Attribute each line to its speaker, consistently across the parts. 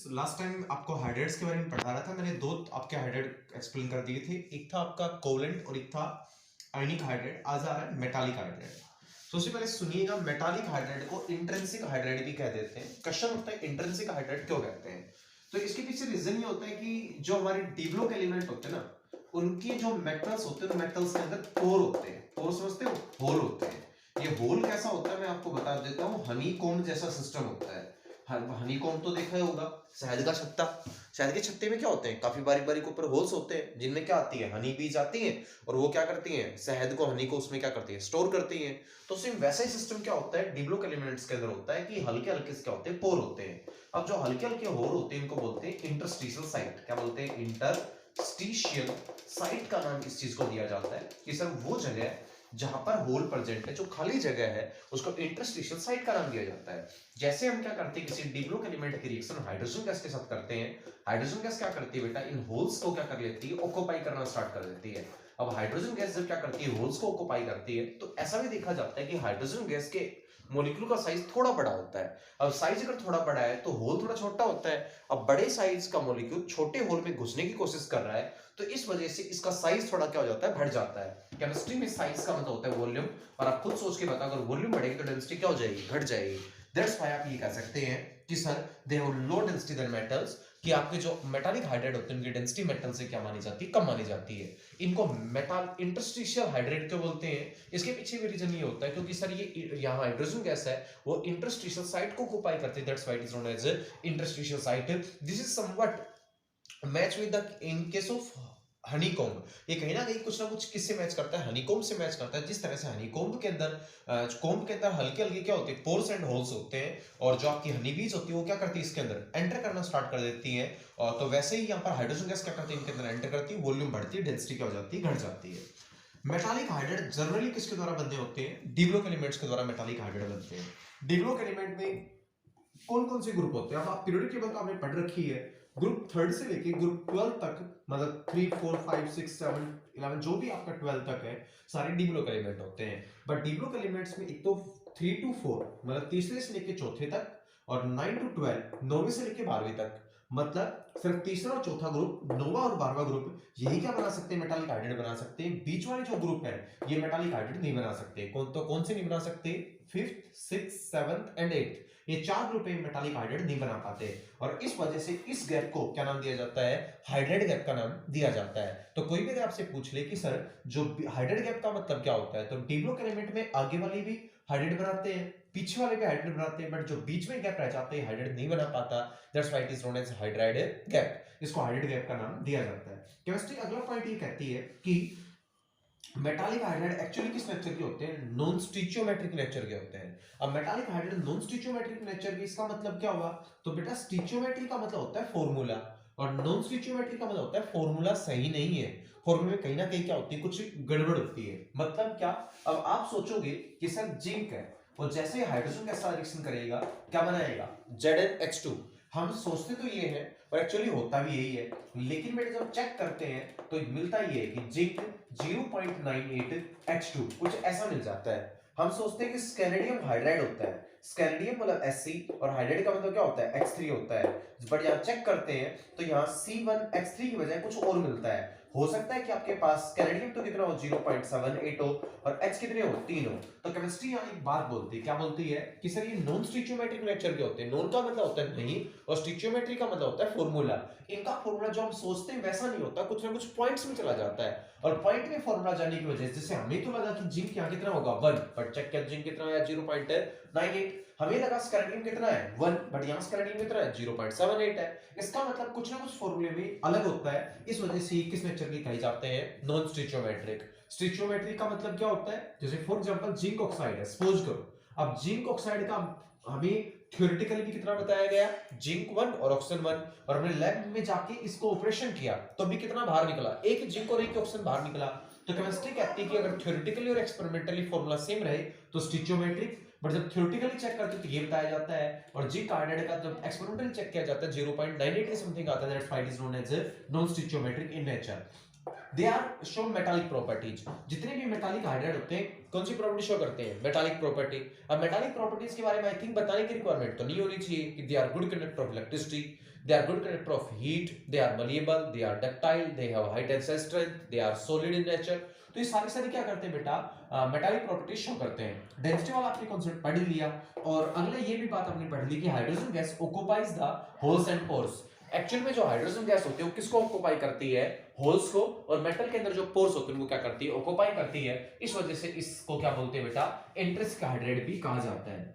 Speaker 1: Last time आपको hydrates के बारे में पढ़ा रहा था। मैंने दो आपके हाइड्रेट एक्सप्लेन कर दिए थे, एक था आपका कोवलेंट और एक था आयनिक हाइड्रेट। आज आ रहा है मेटालिक हाइड्रेट। तो सबसे पहले सुनिएगा, मेटालिक हाइड्रेट को इंट्रिंसिक हाइड्रेट भी कह देते हैं। क्वेश्चन होता है इंट्रिंसिक हाइड्रेट क्यों कहते हैं। तो इसके पीछे रीजन ये होता है कि जो हमारे डी ब्लॉक एलिमेंट होते हैं ना, उनके जो मेटल्स होते हैं, उन मेटल्स के अंदर पोर होते हैं। पोर समझते हो, होल होते हैं। ये होल कैसा होता है मैं आपको बता देता हूँ। हनीकॉम्ब जैसा सिस्टम होता है। हनीकॉम्ब तो देखा ही होगा, शहद का छत्ता। शहद के छत्ते में क्या होते हैं, काफी बारीक बारीक ऊपर होल्स होते हैं, जिनमें क्या आती है, हनी बीज आती है, और वो क्या करती हैं, शहद को, हनी को उसमें क्या करती है, स्टोर करती हैं। तो सेम वैसा ही सिस्टम क्या होता है डी ब्लॉक एलिमेंट्स के अंदर होता है कि हल्के हल्के क्या होते हैं, पोर होते हैं। अब जो हल्के हल्के होल होते हैं इनको बोलते हैं इंटरस्टिशियल साइट। क्या बोलते हैं, इंटरस्टिशियल साइट का नाम इस चीज को दिया जाता है कि सर वो जगह जहां पर होल प्रेजेंट है, जो खाली जगह है, उसको इंटरस्टिशियल साइट का नाम दिया जाता है। जैसे हम क्या करते हैं, किसी डी ब्लॉक एलिमेंट की रिएक्शन हाइड्रोजन गैस के साथ करते हैं। हाइड्रोजन गैस क्या करती है बेटा, इन होल्स को क्या कर लेती है, ऑक्यूपाई करना स्टार्ट कर देती है। अब हाइड्रोजन गैस जब क्या करती है, होल्स को ऑक्यूपाई करती है, तो ऐसा भी देखा जाता है कि हाइड्रोजन गैस के मॉलिक्यूल का साइज थोड़ा बड़ा होता है। अब साइज अगर थोड़ा बड़ा है तो होल थोड़ा छोटा होता है। अब बड़े साइज का मॉलिक्यूल छोटे होल में घुसने की कोशिश कर रहा है, तो इस वजह से इसका साइज थोड़ा क्या हो जाता है, बढ़ जाता है। केमिस्ट्री में साइज का मतलब होता है वॉल्यूम, और आप खुद सोच के बताओ, अगर वॉल्यूम बढ़ेगी तो डेंसिटी क्या हो जाएगी, घट जाएगी। दैट्स व्हाई आप ये कह सकते हैं कि sir they have low density than metals, कि आपके जो मेटालिक हाइड्रेट होते हैं उनकी डेंसिटी मेटल से क्या मानी जाती है, कम मानी जाती है। इनको मेटल इंटरस्टिशियल हाइड्रेट क्यों बोलते हैं, इसके पीछे भी रीजन ये होता है क्योंकि सर ये यहाँ हाइड्रोजन गैस है, वो इंटरस्टिशियल साइट को ऑक्यूपाई करती है। That's why it is known as interstitial site. This is somewhat match with the in case of honeycomb. ये कहीं ना कहीं कुछ ना कुछ किससे मैच करता है, हनीकॉम्ब से मैच करता है। जिस तरह से हनीकॉम्ब के अंदर कॉम्ब के अंदर हल्के हल्के क्या होते हैं, पोर्स एंड होल्स होते हैं, और जो आपकी हनी बीज होती है वो क्या करती है, इसके अंदर एंटर करना स्टार्ट कर देती है। और तो वैसे ही यहाँ पर हाइड्रोजन गैस क्या करती है, इनके अंदर एंटर करती है, वॉल्यूम बढ़ती है, डेंसिटी क्या हो जाती है, घट जाती है। मेटालिक हाइड्रेट जनरली किसके द्वारा बनते होते हैं, डी ब्लॉक एलिमेंट्स के द्वारा मेटालिक हाइड्रेट बनते हैं। डी ब्लॉक एलिमेंट में कौन कौन से ग्रुप होते हैं, अब आप पीरियोडिक टेबल तो आपने पढ़ रखी है। ग्रुप थर्ड से लेके ग्रुप 12 तक, मतलब 3 4 5 6 7 11 जो भी आपका 12 तक है, सारे डी ब्लॉक एलिमेंट होते हैं। बट डी ब्लॉक एलिमेंट्स में एक तो 3 to 4 मतलब तीसरे से लेके चौथे तक, और 9 to 12 नौवीं से लेके 12वीं तक। मतलब सिर्फ तीसरा और चौथा ग्रुप, नौवां और 12वां ग्रुप, यही क्या बना सकते हैं, मेटालिक हाइड्रेट बना सकते हैं। बीच वाले जो ग्रुप है ये मेटालिक हाइड्रेट नहीं बना सकते। कौन से नहीं बना सकते, 5th 6th 7th and 8th, ये चार ग्रुप मेटालिक हाइड्रेट नहीं बना पाते, और इस वजह से इस गैप को क्या नाम दिया जाता है, हाइड्रेट गैप का नाम दिया जाता है। तो कोई भी अगर आपसे पूछ ले कि सर जो हाइड्रेट गैप का मतलब क्या होता है, तो डी ब्लॉक एलिमेंट में आगे वाले भी हाइड्रेट बनाते हैं, पीछे वाले भी हाइड्रेट बनाते हैं, बट जो बीच में गैप रह जाते हैं हाइड्रेट नहीं बना पाता। That's why it is known as hydrate gap. इसको हाइड्रेट गैप का नाम दिया जाता है। केमिस्ट्री अगला पॉइंट ये कहती है कि मेटालिक हाइड्रेट एक्चुअली किस नेचर के होते हैं, नॉन स्टिचियोमेट्रिक नेचर के होते हैं। अब मेटालिक हाइड्रेट नॉन स्टिचियोमेट्रिक नेचर के, इसका मतलब क्या हुआ, तो बेटा स्टिचियोमेट्री का मतलब होता है फॉर्मूला, और नॉन स्टिचियोमेट्री का मतलब होता है फॉर्मूला सही नहीं है। फॉर्मूले में कहीं ना कहीं क्या होती है, कुछ गड़बड़ होती है। मतलब क्या, अब आप सोचोगे कि सर जिंक है, और जैसे हाइड्रोजन गैस रिएक्शन करेगा क्या बनाएगा, Zn H2। हम सोचते तो ये है और एक्चुअली होता भी यही है, लेकिन बेटे जब चेक करते हैं तो मिलता ये है कि जिंक 0.98 H2 कुछ ऐसा मिल जाता है। हम सोचते हैं कि स्कैनेडियम हाइड्राइड होता है, स्कैनेडियम मतलब Sc, और हाइड्राइड का मतलब क्या होता है, X3 होता है। बट यहाँ चेक करते हैं तो यहाँ C1H3 की बजाय कुछ और मिलता है। हो सकता है कि आपके पास स्कैनेडियम तो कितना हो, 0.78 हो, और H कितने हो, 3 हो। तो केमिस्ट्री यहाँ एक बात बोलती है, क्या बोलती है कि सर ये नॉन स्टिचियोमेट्रिक नेचर के होते हैं। नॉन का मतलब होता है नहीं, और स्टिचियोमेट्री का मतलब होता है फॉर्मूला। इनका फॉर्मूला जो हम सोचते हैं वैसा नहीं होता, कुछ ना कुछ पॉइंट्स में चला जाता है, और पॉइंट में फॉर्मूला जाने की वजह से जैसे हमें तो लगा कि जिंक यहाँ कितना होगा 1, बट चेक किया जिंक कितना है 0.98। हमें लगा स्कैनेडियम कितना है 1, बट यहाँ स्कैनेडियम कितना है 0.78 है। इसका मतलब कुछ ना कुछ फॉर्मूले में अलग होता है। इस वजह से किस नेचर के कहे जाते हैं, नॉन स्टिचियोमेट्रिक। स्टिचियोमेट्रिक का मतलब क्या होता है, जैसे फॉर एग्जांपल जिंक ऑक्साइड है, सपोज करो। अब जिंक ऑक्साइड का हमें थ्योरेटिकली भी कितना बताया गया, जिंक 1 और ऑक्सीजन 1, और हमने लैब में जाके इसको ऑपरेशन किया तो भी कितना बाहर निकला, एक जिंक और एक ऑक्सीजन बाहर निकला। तो केमिस्ट्री कहती है कि अगर थ्योरेटिकली और एक्सपेरिमेंटली फॉर्मूला सेम रहे तो स्टिचियोमेट्रिक, बट जब थ्योरेटिकली चेक करते तो ये बताया जाता है, और जिंक हाइड्राइड का जब एक्सपेरिमेंटली चेक किया जाता है 0.98 के समथिंग आता है। That's why it is known as non stoichiometric in nature. They are show metallic properties. जितने भी मेटालिक हाइड्राइड होते हैं कौन सी प्रॉपर्टी शो करते हैं, मेटालिक प्रॉपर्टी। अब मेटालिक प्रॉपर्टीज के बारे में आई थिंक बताने की रिक्वायरमेंट तो नहीं होनी चाहिए कि they are good conductor of electricity,
Speaker 2: They are good conductor of heat, they are malleable, they are ductile, they have high tensile strength, they are solid in nature. तो ये सारी क्या करते हैं बेटा, मेटालिक प्रॉपर्टीज शो करते हैं। Density वाला आपने कॉन्सेप्ट पढ़ लिया, और अगला ये भी बात आपने पढ़ ली कि hydrogen gas occupies the holes and pores. Actual में जो हाइड्रोजन गैस होती है वो किसको ऑक्युपाई करती है, होल्स को, और मेटल के अंदर जो पोर्स होते हैं वो क्या करती है, ऑक्युपाई करती है। इस वजह से इसको क्या बोलते हैं बेटा, इंट्रिंसिक हाइड्रेट भी कहा जाता है।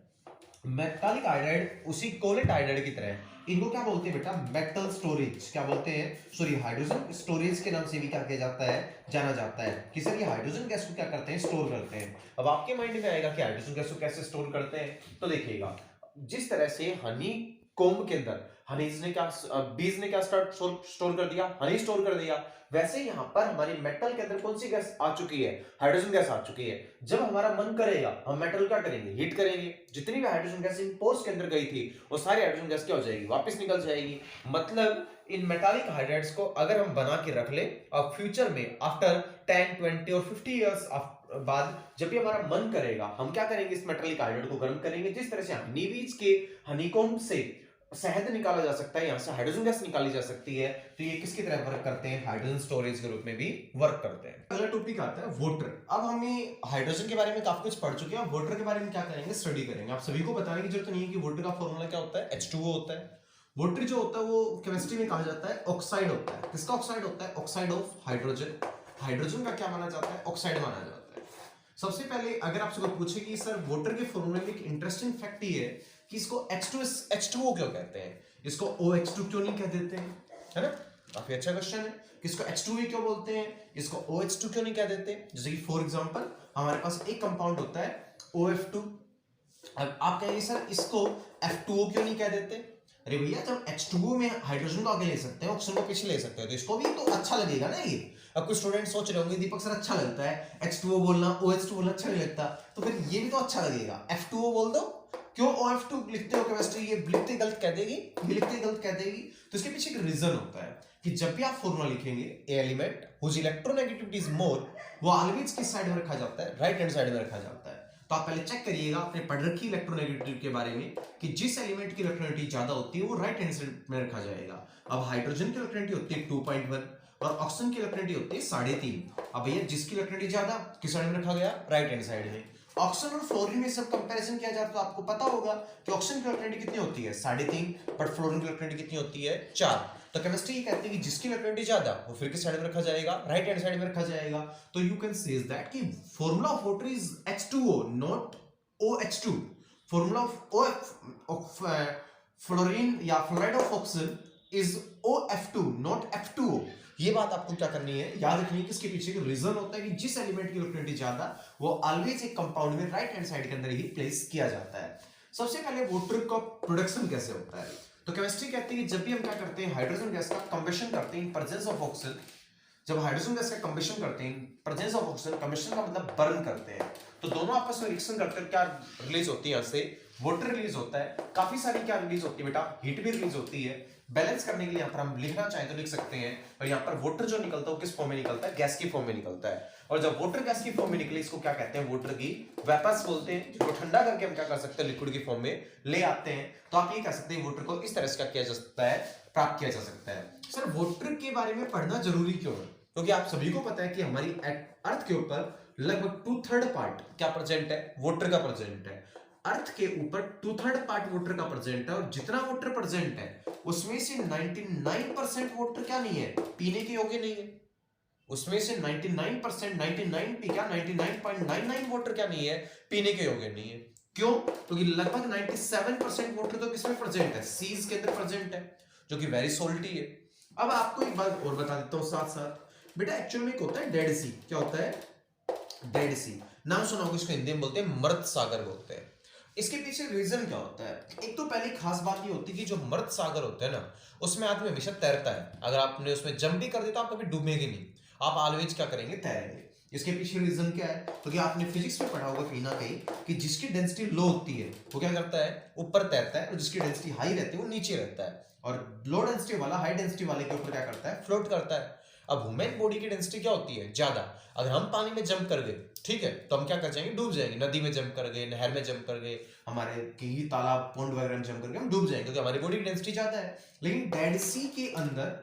Speaker 1: मेटालिक हाइड्राइड उसी कोलेंट हाइड्राइड की तरह इनको क्या बोलते हैं बेटा, मेटल स्टोरेज क्या बोलते हैं, सॉरी हाइड्रोजन स्टोरेज के नाम से भी क्या किया जाता है, जाना जाता है कि सर ये हाइड्रोजन गैस को क्या करते हैं, स्टोर करते हैं। अब आपके माइंड में आएगा कि हाइड्रोजन गैस को कैसे स्टोर करते हैं, तो देखिएगा जिस तरह से हनी कोम्ब के अंदर हनीज ने क्या, बीज ने क्या स्टोर कर दिया, हनी स्टोर कर दिया, वैसे यहाँ पर हमारी मेटल के अंदर कौन सी गैस आ चुकी है, हाइड्रोजन गैस आ चुकी है। जब हमारा मन करेगा हम मेटल क्या करेंगे, हीट करेंगे। जितनी भी हाइड्रोजन गैस इन पोर्स के अंदर गई थी वो सारी हाइड्रोजन गैस क्या हो जाएगी, वापस निकल जाएगी। मतलब इन मेटालिक हाइड्राइड्स को अगर हम बना के रख ले और फ्यूचर में आफ्टर 10, 20 और 50 इयर्स बाद जब भी हमारा मन करेगा हम क्या करेंगे, इस मेटालिक हाइड्राइड को गर्म करेंगे। जिस तरह से हनी बीज के हनीकॉम्ब से शहद निकाला जा सकता है, यहाँ से हाइड्रोजन गैस निकाली जा सकती है, तो ये किसकी तरह वर्क करते हैं, हाइड्रोजन स्टोरेज के रूप में भी वर्क करते हैं। अगला टॉपिक आता है वाटर। अब हमें हाइड्रोजन के बारे में काफी कुछ पढ़ चुके हैं, वाटर के बारे में क्या करेंगे, स्टडी करेंगे। आप सभी को बताने की जरूरत नहीं है कि वाटर का फॉर्मूला क्या होता है, H2O होता है। वाटर जो होता है वो केमिस्ट्री में कहा जाता है ऑक्साइड होता है। किसका ऑक्साइड होता है, ऑक्साइड ऑफ हाइड्रोजन। हाइड्रोजन का क्या माना जाता है, ऑक्साइड माना जाता है। सबसे पहले अगर आपसे कोई पूछे कि सर वाटर के फॉर्मूले में एक इंटरेस्टिंग फैक्ट ये है कि इसको H2O क्यों कहते हैं, इसको OH2 क्यों नहीं कह देते हैं, है ना, काफी अच्छा क्वेश्चन है। किसको H2O क्यों बोलते हैं, इसको OH2 क्यों नहीं कह देते। जैसे कि फॉर एग्जांपल हमारे पास एक कंपाउंड होता है OF2, अब आप कहेंगे सर इसको F2O क्यों नहीं कह देते। अरे भैया जब H2O में हाइड्रोजन को आगे ले सकते हैं, ऑक्सीजन को पीछे ले सकते हैं, तो इसको भी तो अच्छा लगेगा ना। ये अब कुछ स्टूडेंट सोच रहे होंगे दीपक सर अच्छा लगता है H2O बोलना, OH2 बोलना अच्छा नहीं लगता, तो फिर ये भी तो अच्छा लगेगा, F2O बोल दो। क्यों OF2 लिखते हो केमिस्ट्री, ये लिखते गलत कह देगी, ये लिखते गलत कह देगी। तो इसके पीछे एक रीजन होता है कि जब भी आप फॉर्मूला लिखेंगे a element whose electronegativity is more, वो ऑलवेज किस साइड में रखा जाता है, राइट हैंड साइड में रखा जाता है। तो आप पहले चेक करिएगा, आपने पढ़ रखी इलेक्ट्रोनेगेटिविटी के बारे में कि जिस एलिमेंट की इलेक्ट्रोनेगेटिविटी ज्यादा होती है वो राइट हैंड साइड में रखा जाएगा। अब हाइड्रोजन की इलेक्ट्रोनेगेटिविटी होती है 2.1 और ऑक्सीजन की इलेक्ट्रोनेगेटिविटी होती है 3.5। अब भैया जिसकी इलेक्ट्रोनेगेटिविटी ज्यादा किस साइड में रखा गया, राइट हैंड साइड में। ऑक्सीजन और फ्लोरीन में सब कंपैरिजन किया जाए तो आपको पता होगा कि ऑक्सीजन की इलेक्ट्रोनेगेटिविटी कितनी होती है 3.5, बट फ्लोरीन की इलेक्ट्रोनेगेटिविटी कितनी होती है 4। तो केमिस्ट्री ये कहती है कि जिसकी इलेक्ट्रोनेगेटिविटी ज्यादा वो फिर किस साइड में रखा जाएगा, राइट हैंड साइड में रखा जाएगा। तो यू कैन से दैट कि formula of water is H2O not OH2। Formula of fluorine या fluoride of oxygen is OF2 not F2O। ये बात आपको क्या करनी है, याद रखनी है कि इसके पीछे का रीजन होता है कि जिस एलिमेंट की इलेक्ट्रोनेगेटिविटी ज्यादा वो ऑलवेज एक कंपाउंड में राइट हैंड साइड के अंदर ही प्लेस किया जाता है। सबसे पहले वाटर का प्रोडक्शन कैसे होता है, तो केमिस्ट्री कहती है कि जब भी हम क्या करते हैं हाइड्रोजन गैस का कंबशन करते हैं इन प्रेजेंस ऑफ ऑक्सीजन, जब हाइड्रोजन गैस का कंबशन करते हैं प्रेजेंस ऑफ ऑक्सीजन, कंबशन का मतलब बर्न करते हैं, तो दोनों आपस में रिएक्शन करते हैं, क्या रिलीज होती है, यहाँ से वाटर रिलीज होता है, काफी सारी क्या रिलीज होती है बेटा, हीट भी रिलीज होती है। बैलेंस करने के लिए यहाँ पर हम लिखना चाहें तो लिख सकते हैं, और यहाँ पर वाटर जो निकलता है वो किस फॉर्म में निकलता है, गैस की फॉर्म में निकलता है। और जब वाटर गैस की फॉर्म में निकले इसको क्या कहते हैं, वाटर की वेपर्स बोलते हैं, जिसको ठंडा करके हम क्या कर सकते हैं, लिक्विड की फॉर्म में ले आते हैं। तो आप ये कह सकते हैं वाटर को इस तरह से क्या किया जा सकता है, प्राप्त किया जा सकता है। सर वाटर के बारे में पढ़ना जरूरी क्यों है, क्योंकि आप सभी को पता है कि हमारी अर्थ के ऊपर लगभग 2/3 पार्ट क्या प्रेजेंट है, वाटर का प्रेजेंट है। अर्थ के ऊपर 2/3 पार्ट वाटर का प्रेजेंट है, और जितना वाटर प्रेजेंट है उसमें से 99% वाटर क्या नहीं है, पीने के योग्य नहीं है। उसमें से 99% 99 पी क्या 99.99 वाटर क्या नहीं है, पीने के योग्य नहीं है। क्यों, क्योंकि लगभग 97% वाटर तो किसमें प्रेजेंट है, सीज के अंदर प्रेजेंट है, जो कि वेरी सॉल्टी है। अब आपको एक बात और बता देता हूं साथ साथ बेटा, एक्चुअल में एक होता है डेड सी। क्या होता है, डेड सी नाम सुना होगा, इसको हिंदी में बोलते हैं मृत सागर बोलते हैं। इसके पीछे रीजन क्या होता है, एक तो पहली खास बात ये होती है कि जो मृत सागर होते हैं ना उसमें आदमी हमेशा तैरता है, अगर आपने उसमें जंप भी कर दिया तो आप कभी डूबेंगे नहीं, आप ऑलवेज क्या करेंगे, तैरेंगे। इसके पीछे रीजन क्या है, क्योंकि आपने फिजिक्स में पढ़ा होगा कहीं ना कहीं कि जिसकी डेंसिटी लो होती है वो क्या करता है, ऊपर तैरता है, और जिसकी डेंसिटी हाई रहती है वो नीचे रहता है, और लो डेंसिटी वाला हाई डेंसिटी वाले के ऊपर क्या करता है, फ्लोट करता है।
Speaker 2: अब ह्यूमन बॉडी की डेंसिटी क्या होती है, ज्यादा। अगर हम पानी में जंप कर गए, ठीक है, तो हम क्या कर जाएंगे, डूब जाएंगे। नदी में जंप कर गए, नहर में जंप कर गए, हमारे कहीं तालाब पॉन्ड वगैरह में जंप करके हम डूब जाएंगे, क्योंकि हमारी बॉडी की डेंसिटी ज्यादा है। लेकिन डेड सी के अंदर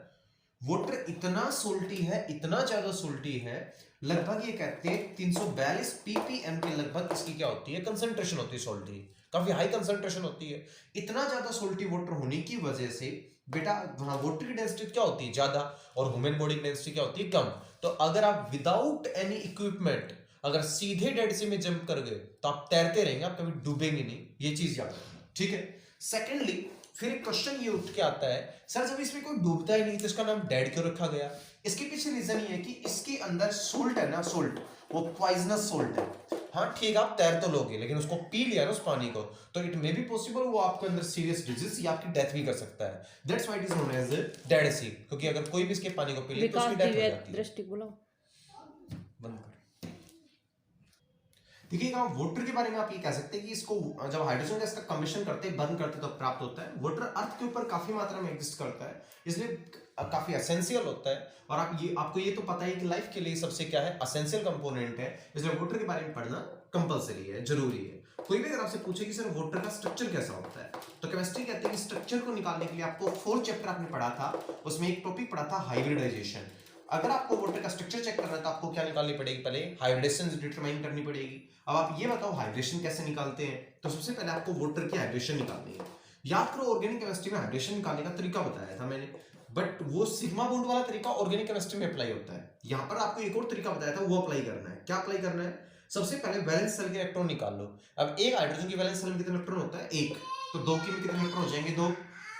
Speaker 2: वाटर इतना सोल्टी है, इतना ज्यादा सोल्टी है, लगभग ये कहते हैं 342 ppm के लगभग इसकी क्या होती है, कंसंट्रेशन होती है सोल्ट की, काफी हाई कंसंट्रेशन होती है। इतना ज्यादा सोल्टी वाटर होने की वजह से बेटा वहां वाटर की डेंसिटी क्या होती है, ज्यादा, और ह्यूमन बॉडी की डेंसिटी क्या होती है, कम। तो अगर आप विदाउट एनी इक्विपमेंट अगर सीधे डेड सी में जंप कर गए तो आप तैरते रहेंगे, आप कभी डूबेंगे नहीं, ये चीज याद रखना, ठीक है। सेकेंडली फिर एक क्वेश्चन ये उठ के आता है, सर जब इसमें कोई डूबता ही नहीं तो इसका नाम डेड क्यों रखा गया? इसके पीछे रीजन ये है कि इसके अंदर सोल्ट है ना, सोल्ट वो पॉइजनस सोल्ट है। हाँ ठीक है, आप तैर तो लोगे, लेकिन उसको पी लिया ना उस पानी को, तो इट मे बी पॉसिबल वो आपके अंदर सीरियस डिजीज या आपकी डेथ भी कर सकता है। That's why it is known as dead sea, क्योंकि अगर कोई भी इसके पानी को पी ले तो उसकी डेथ हो जाती है।
Speaker 3: दृष्टि बुलाओ,
Speaker 2: बंद कर।
Speaker 1: देखिएगा, वाटर के बारे में आप ये कह सकते हैं कि इसको जब हाइड्रोजन गैस का कम्बिशन करते हैं, बर्न करते हैं, तो प्राप्त होता है। वाटर अर्थ के ऊपर काफी मात्रा में एग्जिस्ट करता है, इसलिए काफी एसेंशियल होता है। और आपको ये तो पता है कि लाइफ के लिए सबसे क्या है, एसेंशियल कंपोनेंट है, इसलिए वाटर के बारे में पढ़ना कंपलसरी है, जरूरी है। कोई भी अगर आपसे पूछे कि सर वाटर का स्ट्रक्चर कैसा होता है, तो केमिस्ट्री कहते हैं कि स्ट्रक्चर को निकालने के लिए आपको 4th चैप्टर आपने पढ़ा था, उसमें एक टॉपिक पढ़ा था हाइब्रिडाइजेशन। अगर आपको वाटर का स्ट्रक्चर चेक करना है तो आपको क्या निकालनी पड़ेगी, पहले हाइब्रिडेशन डिटरमाइन करनी पड़ेगी। अब आप ये बताओ हाइब्रिडेशन कैसे निकालते हैं, तो सबसे पहले आपको वाटर की हाइब्रिडेशन निकालनी है। याद करो, ऑर्गेनिक केमिस्ट्री में हाइब्रिडेशन निकालने का तरीका बताया था मैंने, बट वो सिग्मा बॉन्ड वाला तरीका ऑर्गेनिक केमिस्ट्री में अप्लाई होता है। यहाँ पर आपको एक और तरीका बताया था, वो अप्लाई करना है। क्या अप्लाई करना है? सबसे पहले वैलेंस सेल के इलेक्ट्रॉन निकाल लो। अब एक हाइड्रोजन की वैलेंस सेल में कितने इलेक्ट्रॉन होता है, 1, तो 2 की में कितने इलेक्ट्रॉन हो जाएंगे, 2।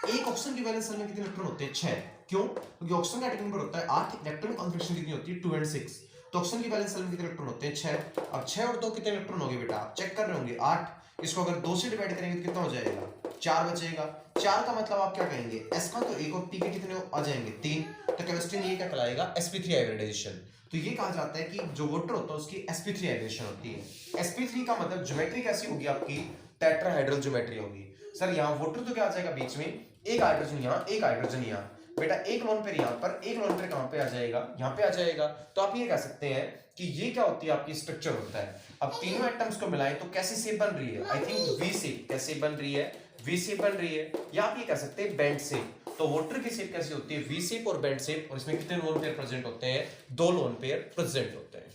Speaker 1: एक ऑक्सीजन की वैलेंस सेल में कितने इलेक्ट्रॉन होते हैं, 6। क्यों? क्योंकि ऑक्सीजन का एटॉमिक नंबर होता है 8, इलेक्ट्रॉन कॉन्फिगरेशन कितनी होती है, 2 और 6। तो ऑक्सीजन की वैलेंस सेल में कितने इलेक्ट्रॉन होते हैं, 6। अब 6 और 2 कितने इलेक्ट्रॉन होंगे बेटा, आप चेक कर रहे होंगे, 8। इसको अगर 2 से डिवाइड करेंगे तो कितना हो जाएगा, 4 बचेगा। 4 का मतलब आप क्या कहेंगे, S का, तो 1 और P के कितने आ जाएंगे, 3। तो केमिस्ट्री में ये क्या कहलाएगा, sp3 हाइब्रिडाइजेशन। तो ये कहा जाता है कि जो वाटर होता है उसकी sp3 हाइब्रिडेशन होती है। sp3 का मतलब ज्योमेट्री कैसी होगी आपकी, टेट्राहेड्रल ज्योमेट्री होगी। सर यहाँ वाटर तो क्या आ जाएगा बीच में, एक हाइड्रोजन यहाँ, एक हाइड्रोजन यहाँ, बेटा एक लोन पेयर यहाँ पर, एक लोन पेयर कहाँ पे आ जाएगा, यहाँ पे आ जाएगा। तो आप ये कह सकते हैं कि ये क्या होती है, आपकी स्ट्रक्चर होता है। अब तीनों एटम्स को मिलाएं तो कैसी शेप बन रही है, आई थिंक वी शेप। कैसे बन रही है, वी शेप बन रही है, या आप ये कह सकते हैं बेंड शेप। तो वाटर की शेप कैसी होती है, वी शेप और बेंड शेप। और इसमें कितने लोन पेयर प्रेजेंट होते हैं, 2 लोन पेयर प्रेजेंट होते हैं।